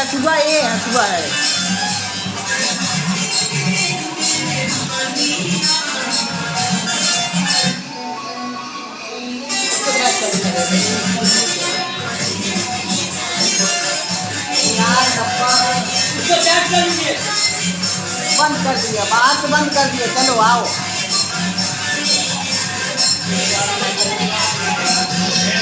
हसुआ ये हसुआ है। बंद कर दिया, बाहर से बंद कर दिया। चलो आओ।